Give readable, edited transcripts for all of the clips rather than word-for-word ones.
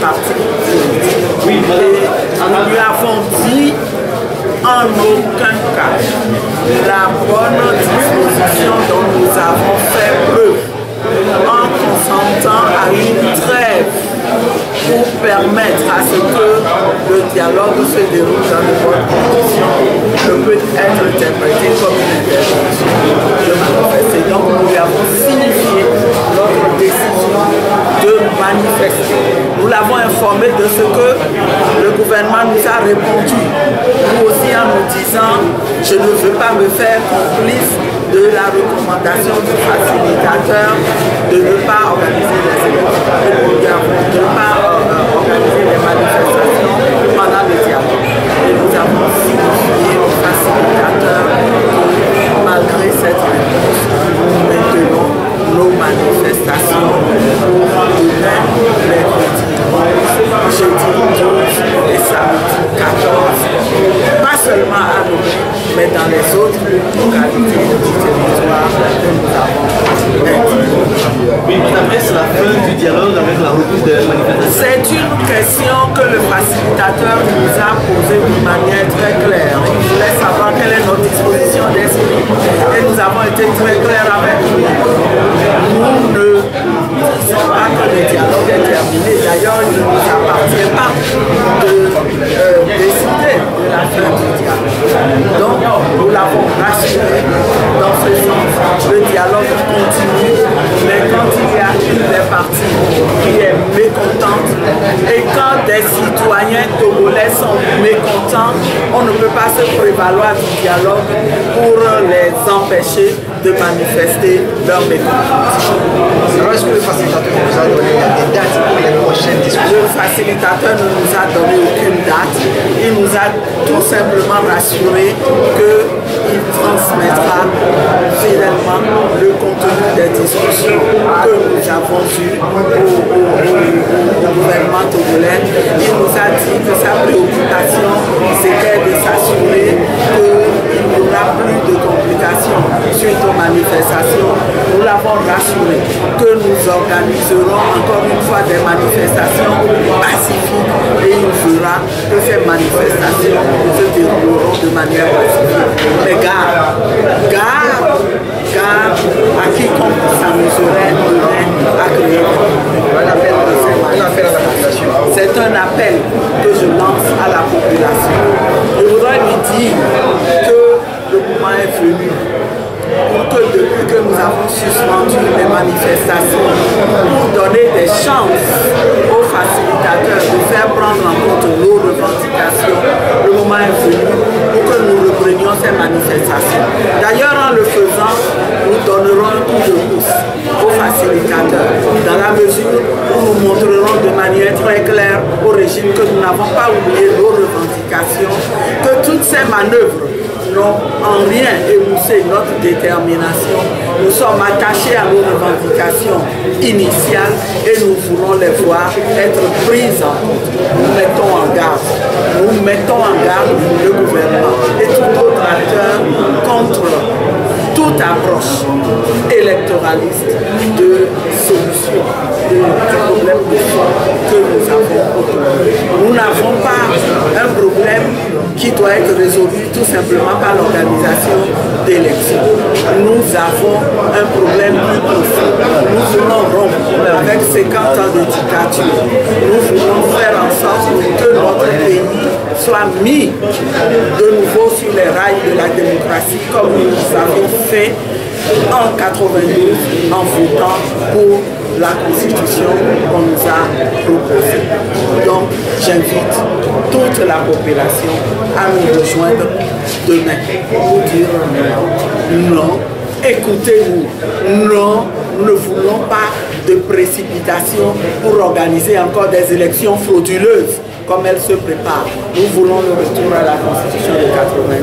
partis politiques. Et nous lui avons dit en aucun cas la bonne disposition dont nous avons fait preuve en consentant à une trêve pour permettre à ce que le dialogue se déroule dans de bonnes conditions ne peut être interprété comme une intervention de manifester. Donc nous lui avons signifié notre décision de manifester. Nous l'avons informé de ce que le gouvernement nous a répondu, nous aussi en nous disant je ne veux pas me faire complice de la recommandation du facilitateur de ne pas organiser les élections, de ne pas organiser les manifestations pendant le dialogue. Et nous avons signifié au facilitateur que malgré cette réponse, nous maintenons nos manifestations demain, mercredi 11, jeudi 12 et samedi 14, pas seulement à Lomé, mais dans les autres localités du territoire que nous avons maintenues. Après, c'est la fin du dialogue avec la reprise de la manifestation. C'est une question que le facilitateur nous a posée de manière très claire. Il voulait savoir quelle est notre disposition d'esprit. Et nous avons été très clairs avec lui. Nous ne disons pas que le dialogue est terminé. D'ailleurs, il ne nous appartient pas de décider de la fin du dialogue. Donc, nous l'avons rassuré dans ce sens. Le dialogue continue, mais quand il y a une des parties qui est mécontente et quand des citoyens togolais sont mécontents, on ne peut pas se prévaloir du dialogue pour les empêcher de manifester leur mécontentement. Est-ce que le facilitateur nous a donné des dates pour les prochaines discussions? Le facilitateur ne nous a donné aucune date. Il nous a tout simplement rassuré qu'il transmettra fidèlement le contenu des discussions que nous avons eues au gouvernement togolais. Il nous a dit que sa préoccupation, c'était de s'assurer qu'il n'y aura plus de complications suite aux manifestations. Nous l'avons rassuré que nous organiserons encore une fois des manifestations pacifiques et il fera que ces manifestations se dérouleront de manière pacifique. Mais garde à quiconque s'amuserait à créer un appel de ces manifestations. C'est un appel que je lance à la population. Je voudrais lui dire que le moment est venu pour que depuis que nous avons suspendu les manifestations, pour donner des chances aux facilitateurs de faire prendre en compte nos revendications, le moment est venu pour que nous reprenions ces manifestations. D'ailleurs, en le faisant, nous donnerons un coup de pouce aux facilitateurs, dans la mesure où nous montrerons de manière très claire au régime que nous n'avons pas oublié nos revendications, que toutes ces manœuvres n'ont en rien émoussé notre détermination. Nous sommes attachés à nos revendications initiales et nous voulons les voir être prises en compte. Nous mettons en garde le gouvernement et tout autre acteur contre toute approche électoraliste de solution du problème de fond que nous avons aujourd'hui. Nous n'avons pas un problème qui doit être résolu tout simplement par l'organisation d'élections. Nous avons un problème plus profond. Nous voulons rompre avec 50 ans de dictature. Nous voulons faire en sorte que notre pays soit mis de nouveau sur les rails de la démocratie comme nous avons fait en 92 en votant pour la constitution qu'on nous a proposée. Donc j'invite toute la population à nous rejoindre demain pour dire non, écoutez-nous, non, nous ne voulons pas de précipitation pour organiser encore des élections frauduleuses comme elles se préparent. Nous voulons le retour à la constitution de 92.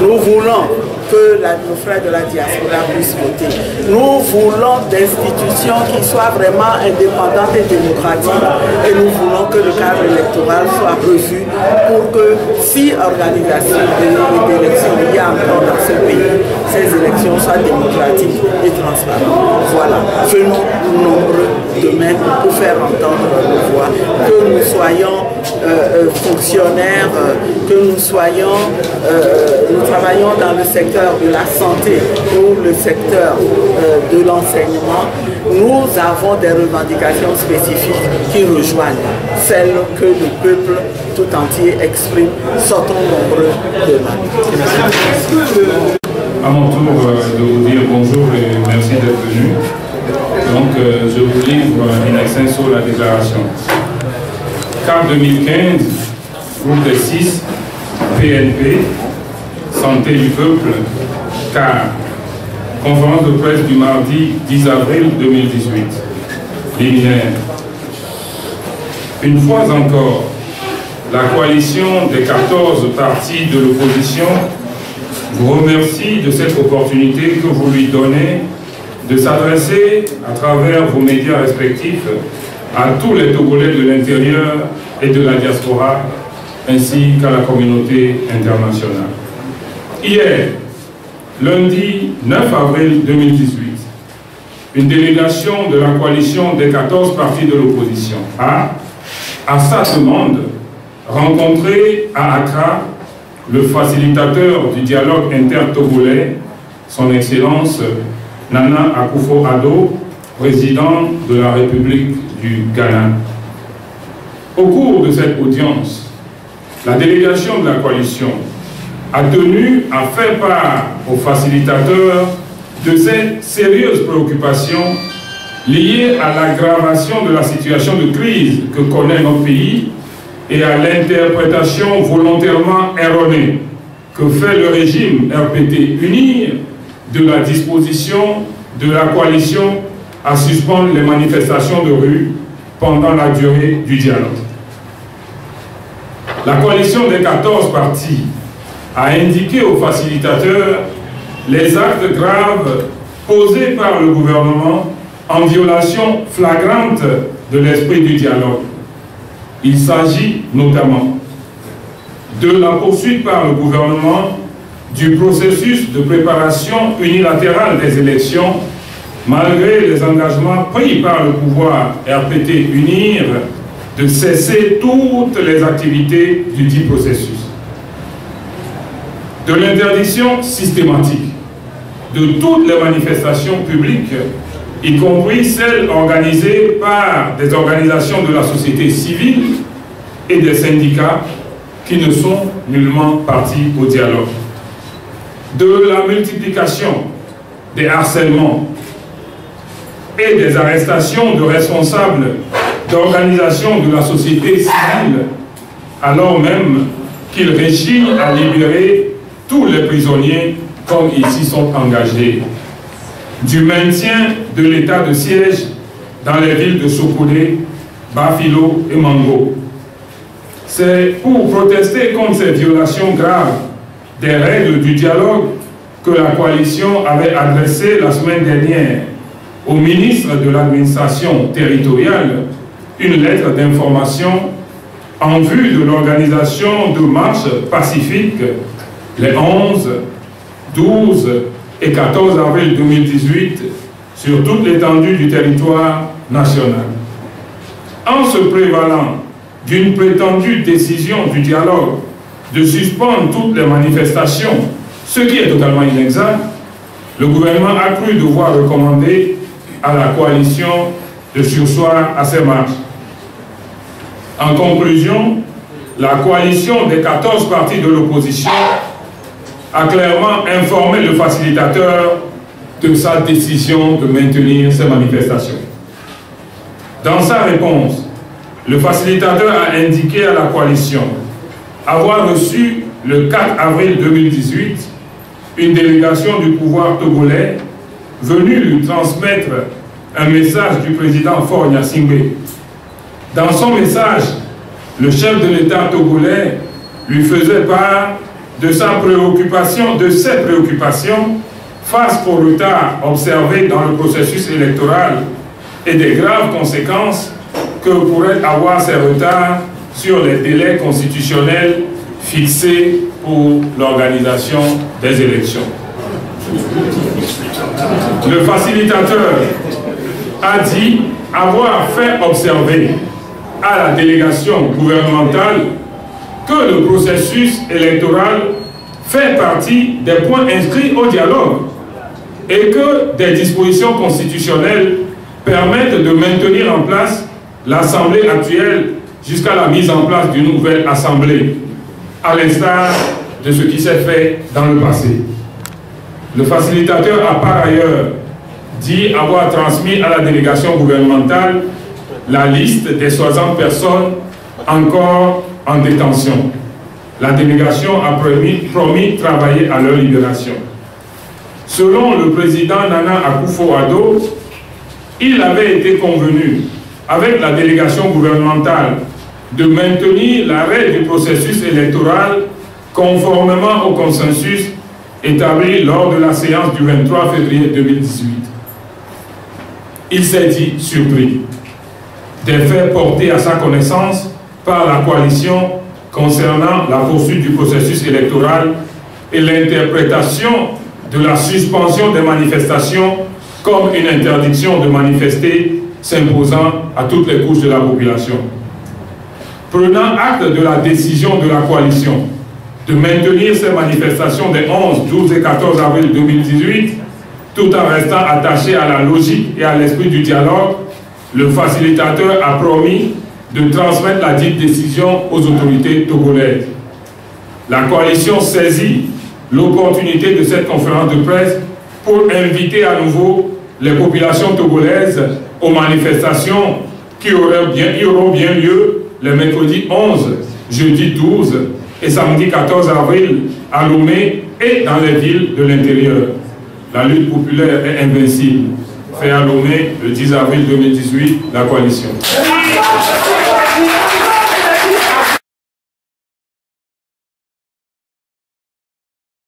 Nous voulons que nos frères de la diaspora puissent voter. Nous voulons des institutions qui soient vraiment indépendantes et démocratiques et nous voulons que le cadre électoral soit revu pour que si organisation d'élections il y a encore dans ce pays, ces élections soient démocratiques et transparentes. Voilà, venons nombreux demain pour faire entendre nos voix, que nous soyons fonctionnaires, que nous travaillons dans le secteur de la santé ou le secteur de l'enseignement, nous avons des revendications spécifiques qui rejoignent celles que le peuple tout entier exprime. Sortons nombreux de là. À mon tour de vous dire bonjour et merci d'être venu. Donc je vous livre in extenso la déclaration. CAP 2015, groupe des 6, PNP, Santé du peuple, CAR. Conférence de presse du mardi 10 avril 2018. Liminaire. Une fois encore, la coalition des 14 partis de l'opposition vous remercie de cette opportunité que vous lui donnez de s'adresser à travers vos médias respectifs à tous les Togolais de l'intérieur et de la diaspora, ainsi qu'à la communauté internationale. Hier, lundi 9 avril 2018, une délégation de la coalition des 14 partis de l'opposition a, à sa demande, rencontré à Accra le facilitateur du dialogue inter-togolais, son Excellence Nana Akufo-Addo, président de la République du Ghana. Au cours de cette audience, la délégation de la coalition a tenu à faire part aux facilitateurs de ces sérieuses préoccupations liées à l'aggravation de la situation de crise que connaît notre pays et à l'interprétation volontairement erronée que fait le régime RPT UNIR de la disposition de la coalition à suspendre les manifestations de rue pendant la durée du dialogue. La coalition des 14 partis a indiqué aux facilitateurs les actes graves posés par le gouvernement en violation flagrante de l'esprit du dialogue. Il s'agit notamment de la poursuite par le gouvernement du processus de préparation unilatérale des élections, malgré les engagements pris par le pouvoir RPT UNIR de cesser toutes les activités du dit processus. De l'interdiction systématique de toutes les manifestations publiques, y compris celles organisées par des organisations de la société civile et des syndicats qui ne sont nullement partis au dialogue. De la multiplication des harcèlements et des arrestations de responsables d'organisations de la société civile, alors même qu'ils réchignent à libérer tous les prisonniers comme ils s'y sont engagés. Du maintien de l'état de siège dans les villes de Sokodé, Bafilo et Mango. C'est pour protester contre ces violations graves des règles du dialogue que la coalition avait adressé la semaine dernière au ministre de l'administration territoriale une lettre d'information en vue de l'organisation de marches pacifiques les 11, 12 et 14 avril 2018 sur toute l'étendue du territoire national. En se prévalant d'une prétendue décision du dialogue de suspendre toutes les manifestations, ce qui est totalement inexact, le gouvernement a cru devoir recommander à la coalition de surseoir à ces marches. En conclusion, la coalition des 14 partis de l'opposition a clairement informé le facilitateur de sa décision de maintenir ces manifestations. Dans sa réponse, le facilitateur a indiqué à la coalition avoir reçu le 4 avril 2018 une délégation du pouvoir togolais venue lui transmettre un message du président Faure Gnassingbé. Dans son message, le chef de l'État togolais lui faisait part de ses préoccupations face au retard observé dans le processus électoral et des graves conséquences que pourraient avoir ces retards sur les délais constitutionnels fixés pour l'organisation des élections. Le facilitateur a dit avoir fait observer à la délégation gouvernementale que le processus électoral fait partie des points inscrits au dialogue et que des dispositions constitutionnelles permettent de maintenir en place l'Assemblée actuelle jusqu'à la mise en place d'une nouvelle Assemblée, à l'instar de ce qui s'est fait dans le passé. Le facilitateur a par ailleurs dit avoir transmis à la délégation gouvernementale la liste des 60 personnes encore en détention. La délégation a promis de travailler à leur libération. Selon le président Nana Akufo-Addo, il avait été convenu avec la délégation gouvernementale de maintenir l'arrêt du processus électoral conformément au consensus établi lors de la séance du 23 février 2018. Il s'est dit surpris des faits portés à sa connaissance par la coalition concernant la poursuite du processus électoral et l'interprétation de la suspension des manifestations comme une interdiction de manifester s'imposant à toutes les couches de la population. Prenant acte de la décision de la coalition de maintenir ces manifestations des 11, 12 et 14 avril 2018, tout en restant attaché à la logique et à l'esprit du dialogue, le facilitateur a promis de transmettre la dite décision aux autorités togolaises. La coalition saisit l'opportunité de cette conférence de presse pour inviter à nouveau les populations togolaises aux manifestations qui auront bien lieu les mercredis 11, jeudi 12 et samedi 14 avril à Lomé et dans les villes de l'intérieur. La lutte populaire est invincible. Fait à Lomé le 10 avril 2018, la coalition.